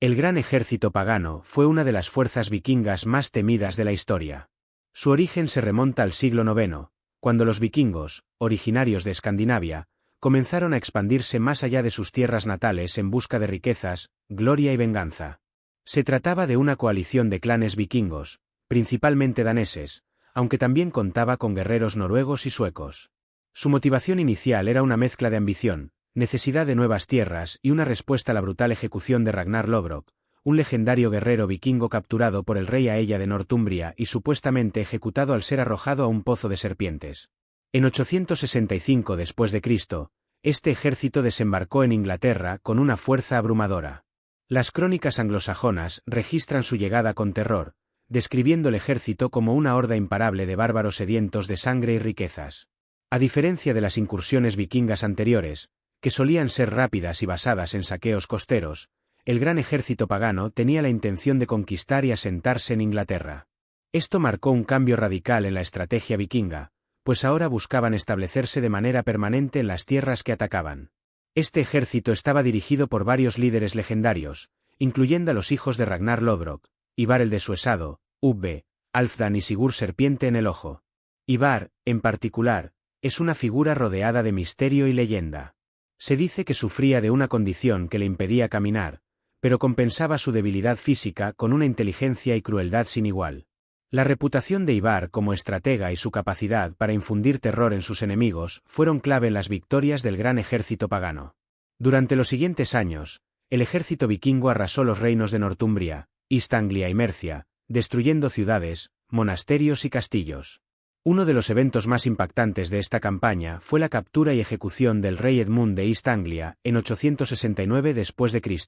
El gran ejército pagano fue una de las fuerzas vikingas más temidas de la historia. Su origen se remonta al siglo IX, cuando los vikingos, originarios de Escandinavia, comenzaron a expandirse más allá de sus tierras natales en busca de riquezas, gloria y venganza. Se trataba de una coalición de clanes vikingos, principalmente daneses, aunque también contaba con guerreros noruegos y suecos. Su motivación inicial era una mezcla de ambición, necesidad de nuevas tierras y una respuesta a la brutal ejecución de Ragnar Lodbrok, un legendario guerrero vikingo capturado por el rey Aella de Northumbria y supuestamente ejecutado al ser arrojado a un pozo de serpientes. En 865 d.C., este ejército desembarcó en Inglaterra con una fuerza abrumadora. Las crónicas anglosajonas registran su llegada con terror, describiendo el ejército como una horda imparable de bárbaros sedientos de sangre y riquezas. A diferencia de las incursiones vikingas anteriores, que solían ser rápidas y basadas en saqueos costeros, el gran ejército pagano tenía la intención de conquistar y asentarse en Inglaterra. Esto marcó un cambio radical en la estrategia vikinga, pues ahora buscaban establecerse de manera permanente en las tierras que atacaban. Este ejército estaba dirigido por varios líderes legendarios, incluyendo a los hijos de Ragnar Lodbrok, Ivar el Desuesado, Ubbe, Alfdan y Sigurd Serpiente en el Ojo. Ivar, en particular, es una figura rodeada de misterio y leyenda. Se dice que sufría de una condición que le impedía caminar, pero compensaba su debilidad física con una inteligencia y crueldad sin igual. La reputación de Ivar como estratega y su capacidad para infundir terror en sus enemigos fueron clave en las victorias del gran ejército pagano. Durante los siguientes años, el ejército vikingo arrasó los reinos de Northumbria, East Anglia y Mercia, destruyendo ciudades, monasterios y castillos. Uno de los eventos más impactantes de esta campaña fue la captura y ejecución del rey Edmund de East Anglia en 869 d.C.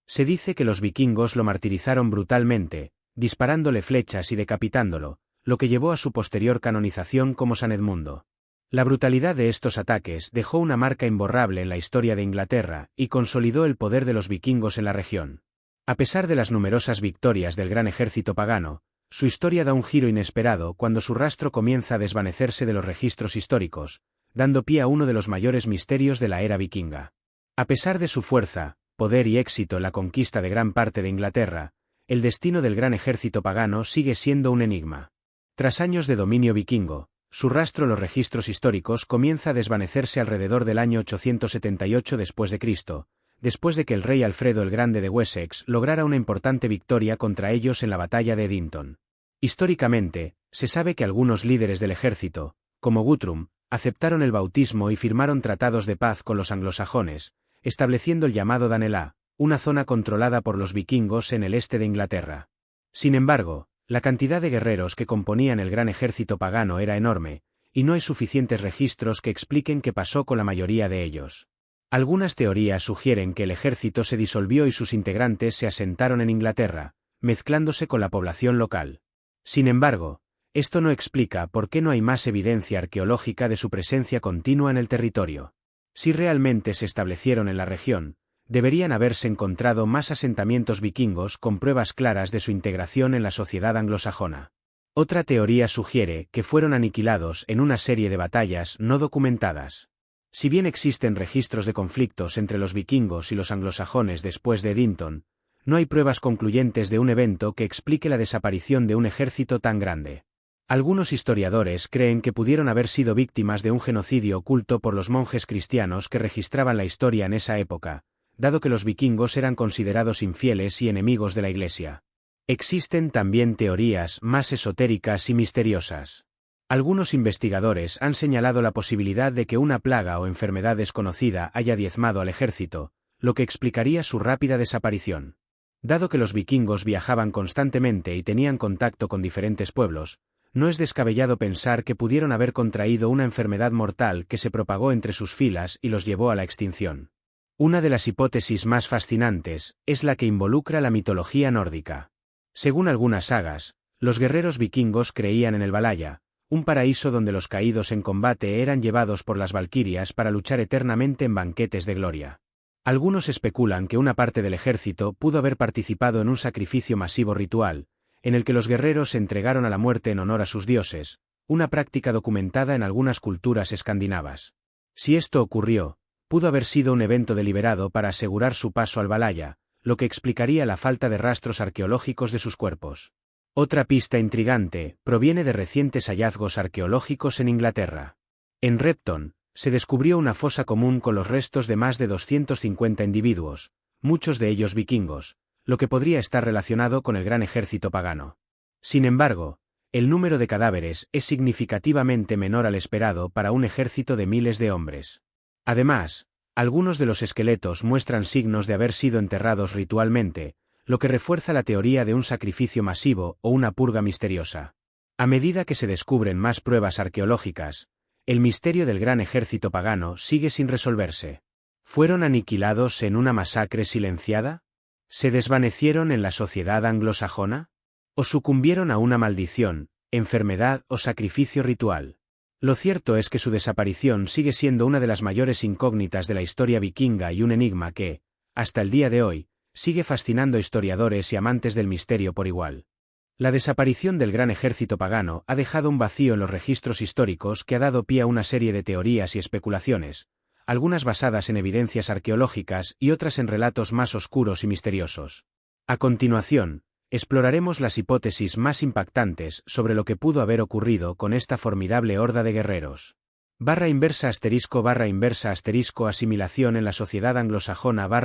Se dice que los vikingos lo martirizaron brutalmente, disparándole flechas y decapitándolo, lo que llevó a su posterior canonización como San Edmundo. La brutalidad de estos ataques dejó una marca imborrable en la historia de Inglaterra y consolidó el poder de los vikingos en la región. A pesar de las numerosas victorias del gran ejército pagano, su historia da un giro inesperado cuando su rastro comienza a desvanecerse de los registros históricos, dando pie a uno de los mayores misterios de la era vikinga. A pesar de su fuerza, poder y éxito en la conquista de gran parte de Inglaterra, el destino del gran ejército pagano sigue siendo un enigma. Tras años de dominio vikingo, su rastro en los registros históricos comienza a desvanecerse alrededor del año 878 d.C., después de que el rey Alfredo el Grande de Wessex lograra una importante victoria contra ellos en la batalla de Edington. Históricamente, se sabe que algunos líderes del ejército, como Guthrum, aceptaron el bautismo y firmaron tratados de paz con los anglosajones, estableciendo el llamado Danelaw, una zona controlada por los vikingos en el este de Inglaterra. Sin embargo, la cantidad de guerreros que componían el gran ejército pagano era enorme, y no hay suficientes registros que expliquen qué pasó con la mayoría de ellos. Algunas teorías sugieren que el ejército se disolvió y sus integrantes se asentaron en Inglaterra, mezclándose con la población local. Sin embargo, esto no explica por qué no hay más evidencia arqueológica de su presencia continua en el territorio. Si realmente se establecieron en la región, deberían haberse encontrado más asentamientos vikingos con pruebas claras de su integración en la sociedad anglosajona. Otra teoría sugiere que fueron aniquilados en una serie de batallas no documentadas. Si bien existen registros de conflictos entre los vikingos y los anglosajones después de Edington, no hay pruebas concluyentes de un evento que explique la desaparición de un ejército tan grande. Algunos historiadores creen que pudieron haber sido víctimas de un genocidio oculto por los monjes cristianos que registraban la historia en esa época, dado que los vikingos eran considerados infieles y enemigos de la Iglesia. Existen también teorías más esotéricas y misteriosas. Algunos investigadores han señalado la posibilidad de que una plaga o enfermedad desconocida haya diezmado al ejército, lo que explicaría su rápida desaparición. Dado que los vikingos viajaban constantemente y tenían contacto con diferentes pueblos, no es descabellado pensar que pudieron haber contraído una enfermedad mortal que se propagó entre sus filas y los llevó a la extinción. Una de las hipótesis más fascinantes es la que involucra la mitología nórdica. Según algunas sagas, los guerreros vikingos creían en el Valhalla, un paraíso donde los caídos en combate eran llevados por las valquirias para luchar eternamente en banquetes de gloria. Algunos especulan que una parte del ejército pudo haber participado en un sacrificio masivo ritual, en el que los guerreros se entregaron a la muerte en honor a sus dioses, una práctica documentada en algunas culturas escandinavas. Si esto ocurrió, pudo haber sido un evento deliberado para asegurar su paso al Valhalla, lo que explicaría la falta de rastros arqueológicos de sus cuerpos. Otra pista intrigante proviene de recientes hallazgos arqueológicos en Inglaterra. En Repton, se descubrió una fosa común con los restos de más de 250 individuos, muchos de ellos vikingos, lo que podría estar relacionado con el gran ejército pagano. Sin embargo, el número de cadáveres es significativamente menor al esperado para un ejército de miles de hombres. Además, algunos de los esqueletos muestran signos de haber sido enterrados ritualmente, lo que refuerza la teoría de un sacrificio masivo o una purga misteriosa. A medida que se descubren más pruebas arqueológicas, el misterio del gran ejército pagano sigue sin resolverse. ¿Fueron aniquilados en una masacre silenciada? ¿Se desvanecieron en la sociedad anglosajona? ¿O sucumbieron a una maldición, enfermedad o sacrificio ritual? Lo cierto es que su desaparición sigue siendo una de las mayores incógnitas de la historia vikinga y un enigma que, hasta el día de hoy, sigue fascinando a historiadores y amantes del misterio por igual. La desaparición del gran ejército pagano ha dejado un vacío en los registros históricos que ha dado pie a una serie de teorías y especulaciones, algunas basadas en evidencias arqueológicas y otras en relatos más oscuros y misteriosos. A continuación, exploraremos las hipótesis más impactantes sobre lo que pudo haber ocurrido con esta formidable horda de guerreros. ******* asimilación en la sociedad anglosajona *********.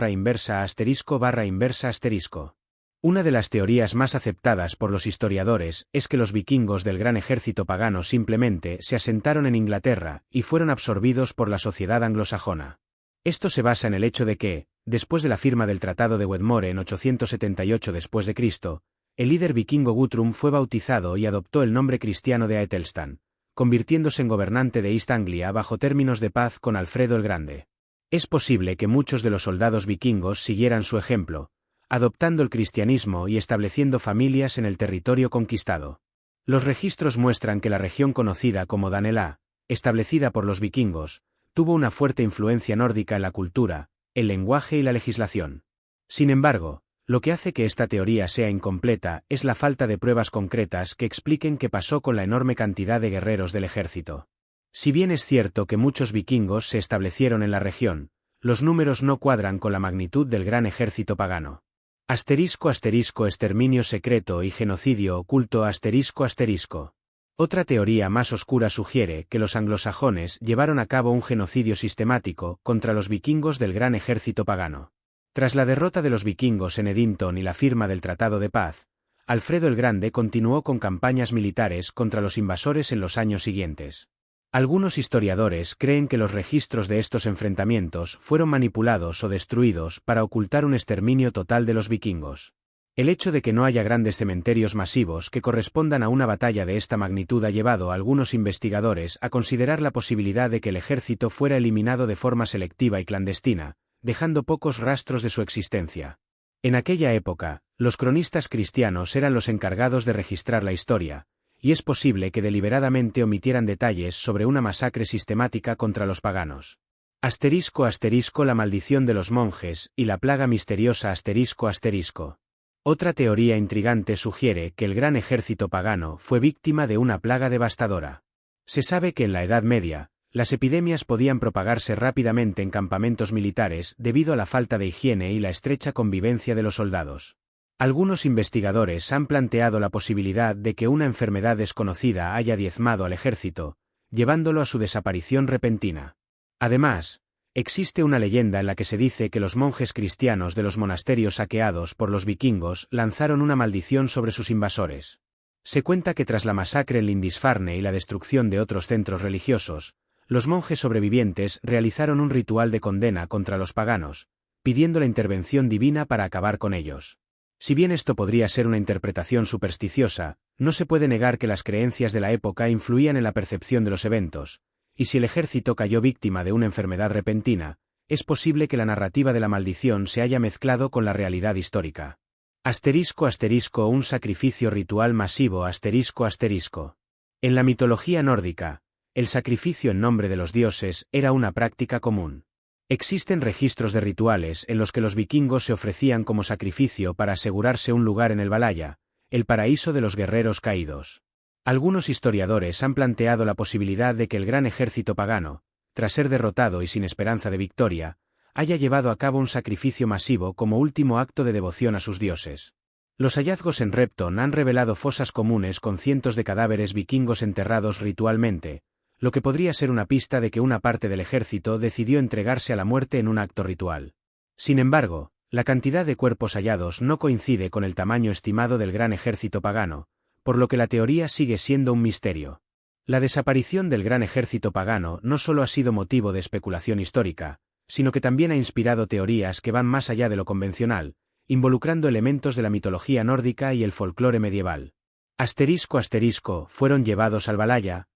Una de las teorías más aceptadas por los historiadores es que los vikingos del gran ejército pagano simplemente se asentaron en Inglaterra y fueron absorbidos por la sociedad anglosajona. Esto se basa en el hecho de que, después de la firma del Tratado de Wedmore en 878 d.C., el líder vikingo Guthrum fue bautizado y adoptó el nombre cristiano de Aethelstan, convirtiéndose en gobernante de East Anglia bajo términos de paz con Alfredo el Grande. Es posible que muchos de los soldados vikingos siguieran su ejemplo, adoptando el cristianismo y estableciendo familias en el territorio conquistado. Los registros muestran que la región conocida como Danelá, establecida por los vikingos, tuvo una fuerte influencia nórdica en la cultura, el lenguaje y la legislación. Sin embargo, lo que hace que esta teoría sea incompleta es la falta de pruebas concretas que expliquen qué pasó con la enorme cantidad de guerreros del ejército. Si bien es cierto que muchos vikingos se establecieron en la región, los números no cuadran con la magnitud del gran ejército pagano. ***exterminio secreto y genocidio oculto ****. Otra teoría más oscura sugiere que los anglosajones llevaron a cabo un genocidio sistemático contra los vikingos del gran ejército pagano. Tras la derrota de los vikingos en Edington y la firma del Tratado de Paz, Alfredo el Grande continuó con campañas militares contra los invasores en los años siguientes. Algunos historiadores creen que los registros de estos enfrentamientos fueron manipulados o destruidos para ocultar un exterminio total de los vikingos. El hecho de que no haya grandes cementerios masivos que correspondan a una batalla de esta magnitud ha llevado a algunos investigadores a considerar la posibilidad de que el ejército fuera eliminado de forma selectiva y clandestina, dejando pocos rastros de su existencia. En aquella época, los cronistas cristianos eran los encargados de registrar la historia, y es posible que deliberadamente omitieran detalles sobre una masacre sistemática contra los paganos. ****La maldición de los monjes y la plaga misteriosa ****. Otra teoría intrigante sugiere que el gran ejército pagano fue víctima de una plaga devastadora. Se sabe que en la Edad Media, las epidemias podían propagarse rápidamente en campamentos militares debido a la falta de higiene y la estrecha convivencia de los soldados. Algunos investigadores han planteado la posibilidad de que una enfermedad desconocida haya diezmado al ejército, llevándolo a su desaparición repentina. Además, existe una leyenda en la que se dice que los monjes cristianos de los monasterios saqueados por los vikingos lanzaron una maldición sobre sus invasores. Se cuenta que tras la masacre en Lindisfarne y la destrucción de otros centros religiosos, los monjes sobrevivientes realizaron un ritual de condena contra los paganos, pidiendo la intervención divina para acabar con ellos. Si bien esto podría ser una interpretación supersticiosa, no se puede negar que las creencias de la época influían en la percepción de los eventos, y si el ejército cayó víctima de una enfermedad repentina, es posible que la narrativa de la maldición se haya mezclado con la realidad histórica. ****Un sacrificio ritual masivo ****. En la mitología nórdica, el sacrificio en nombre de los dioses era una práctica común. Existen registros de rituales en los que los vikingos se ofrecían como sacrificio para asegurarse un lugar en el Valhalla, el paraíso de los guerreros caídos. Algunos historiadores han planteado la posibilidad de que el gran ejército pagano, tras ser derrotado y sin esperanza de victoria, haya llevado a cabo un sacrificio masivo como último acto de devoción a sus dioses. Los hallazgos en Repton han revelado fosas comunes con cientos de cadáveres vikingos enterrados ritualmente, lo que podría ser una pista de que una parte del ejército decidió entregarse a la muerte en un acto ritual. Sin embargo, la cantidad de cuerpos hallados no coincide con el tamaño estimado del gran ejército pagano, por lo que la teoría sigue siendo un misterio. La desaparición del gran ejército pagano no solo ha sido motivo de especulación histórica, sino que también ha inspirado teorías que van más allá de lo convencional, involucrando elementos de la mitología nórdica y el folclore medieval. Fueron llevados al Valhalla.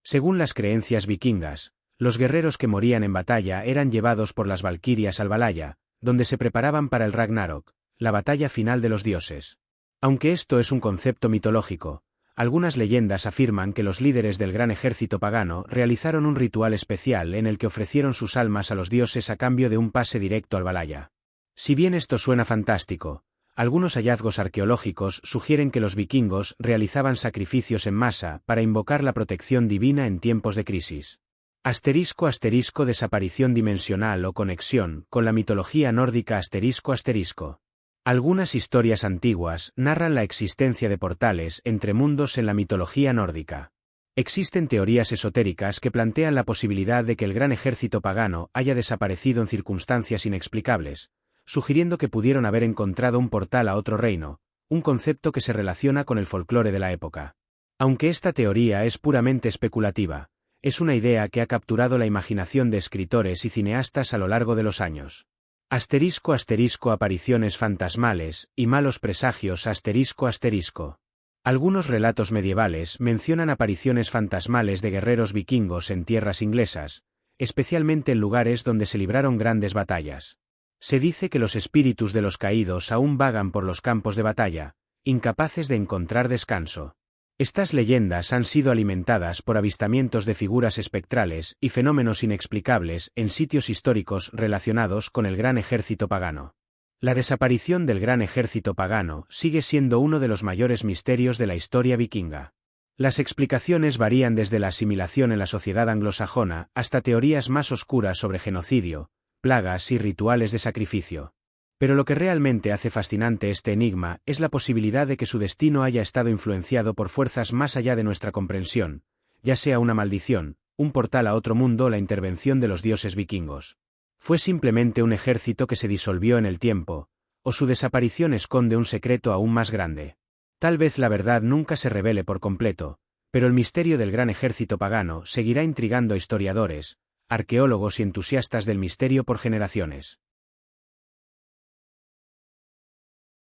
Según las creencias vikingas, los guerreros que morían en batalla eran llevados por las valquirias al Valhalla, donde se preparaban para el Ragnarok, la batalla final de los dioses. Aunque esto es un concepto mitológico, algunas leyendas afirman que los líderes del gran ejército pagano realizaron un ritual especial en el que ofrecieron sus almas a los dioses a cambio de un pase directo al Valhalla. Si bien esto suena fantástico, algunos hallazgos arqueológicos sugieren que los vikingos realizaban sacrificios en masa para invocar la protección divina en tiempos de crisis. Desaparición dimensional o conexión con la mitología nórdica. Algunas historias antiguas narran la existencia de portales entre mundos en la mitología nórdica. Existen teorías esotéricas que plantean la posibilidad de que el gran ejército pagano haya desaparecido en circunstancias inexplicables, sugiriendo que pudieron haber encontrado un portal a otro reino, un concepto que se relaciona con el folclore de la época. Aunque esta teoría es puramente especulativa, es una idea que ha capturado la imaginación de escritores y cineastas a lo largo de los años. Apariciones fantasmales y malos presagios. Algunos relatos medievales mencionan apariciones fantasmales de guerreros vikingos en tierras inglesas, especialmente en lugares donde se libraron grandes batallas. Se dice que los espíritus de los caídos aún vagan por los campos de batalla, incapaces de encontrar descanso. Estas leyendas han sido alimentadas por avistamientos de figuras espectrales y fenómenos inexplicables en sitios históricos relacionados con el gran ejército pagano. La desaparición del gran ejército pagano sigue siendo uno de los mayores misterios de la historia vikinga. Las explicaciones varían desde la asimilación en la sociedad anglosajona hasta teorías más oscuras sobre genocidio, plagas y rituales de sacrificio. Pero lo que realmente hace fascinante este enigma es la posibilidad de que su destino haya estado influenciado por fuerzas más allá de nuestra comprensión, ya sea una maldición, un portal a otro mundo o la intervención de los dioses vikingos. ¿Fue simplemente un ejército que se disolvió en el tiempo, o su desaparición esconde un secreto aún más grande? Tal vez la verdad nunca se revele por completo, pero el misterio del gran ejército pagano seguirá intrigando a historiadores, arqueólogos y entusiastas del misterio por generaciones.